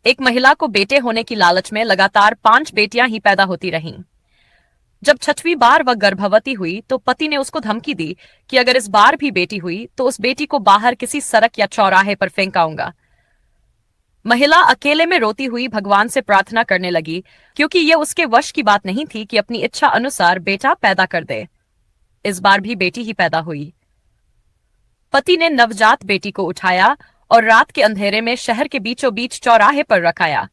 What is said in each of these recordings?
एक महिला को बेटे होने की लालच में लगातार 5 बेटियां ही पैदा होती रहीं। जब 6वीं बार वह गर्भवती हुई तो पति ने उसको धमकी दी कि अगर इस बार भी बेटी हुई तो उस बेटी को बाहर किसी सड़क या चौराहे पर फेंक आऊंगा। महिला अकेले में रोती हुई भगवान से प्रार्थना करने लगी, क्योंकि यह उसके वश की बात नहीं थी कि अपनी इच्छा अनुसार बेटा पैदा कर दे। इस बार भी बेटी ही पैदा हुई। पति ने नवजात बेटी को उठाया और रात के अंधेरे में शहर के बीचों बीच चौराहे पर रखाया।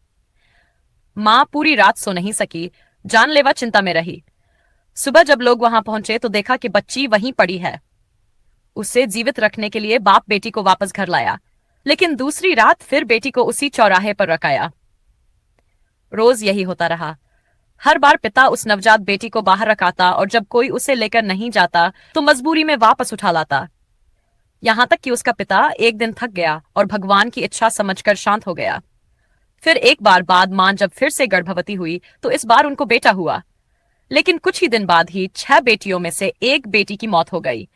मां पूरी रात सो नहीं सकी, जानलेवा चिंता में रही। सुबह जब लोग वहां पहुंचे तो देखा कि बच्ची वहीं पड़ी है। उसे जीवित रखने के लिए बाप बेटी को वापस घर लाया, लेकिन दूसरी रात फिर बेटी को उसी चौराहे पर रखाया। रोज यही होता रहा। हर बार पिता उस नवजात बेटी को बाहर रखाता और जब कोई उसे लेकर नहीं जाता तो मजबूरी में वापस उठा लाता। यहां तक कि उसका पिता एक दिन थक गया और भगवान की इच्छा समझकर शांत हो गया। फिर एक बार बाद मां जब फिर से गर्भवती हुई तो इस बार उनको बेटा हुआ, लेकिन कुछ ही दिन बाद ही 6 बेटियों में से एक बेटी की मौत हो गई।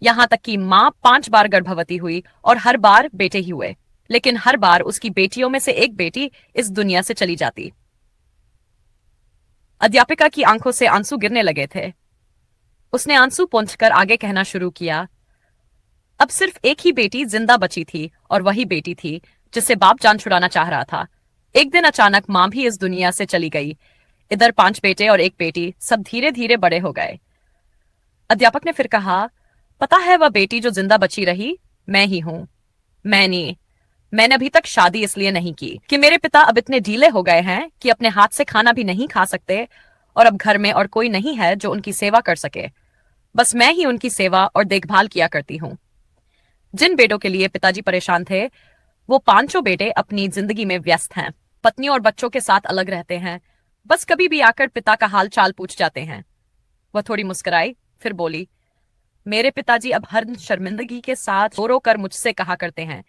यहां तक कि मां 5 बार गर्भवती हुई और हर बार बेटे ही हुए, लेकिन हर बार उसकी बेटियों में से एक बेटी इस दुनिया से चली जाती। अध्यापिका की आंखों से आंसू गिरने लगे थे। उसने आंसू पोंछकर आगे कहना शुरू किया, अब सिर्फ एक ही बेटी जिंदा बची थी और वही बेटी थी जिससे बाप जान छुड़ाना चाह रहा था। एक दिन अचानक मां भी इस दुनिया से चली गई। इधर 5 बेटे और एक बेटी, सब धीरे धीरे बड़े हो गए। अध्यापक ने फिर कहा, पता है वह बेटी जो जिंदा बची रही, मैं ही हूं। मैंने अभी तक शादी इसलिए नहीं की कि मेरे पिता अब इतने ढीले हो गए हैं कि अपने हाथ से खाना भी नहीं खा सकते, और अब घर में और कोई नहीं है जो उनकी सेवा कर सके। बस मैं ही उनकी सेवा और देखभाल किया करती हूँ। जिन बेटों के लिए पिताजी परेशान थे, वो 5 बेटे अपनी जिंदगी में व्यस्त हैं, पत्नी और बच्चों के साथ अलग रहते हैं। बस कभी भी आकर पिता का हाल चाल पूछ जाते हैं। वह थोड़ी मुस्कुराई, फिर बोली, मेरे पिताजी अब हर शर्मिंदगी के साथ रो रो कर मुझसे कहा करते हैं,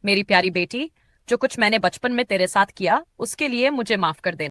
मेरी प्यारी बेटी, जो कुछ मैंने बचपन में तेरे साथ किया उसके लिए मुझे माफ कर देना।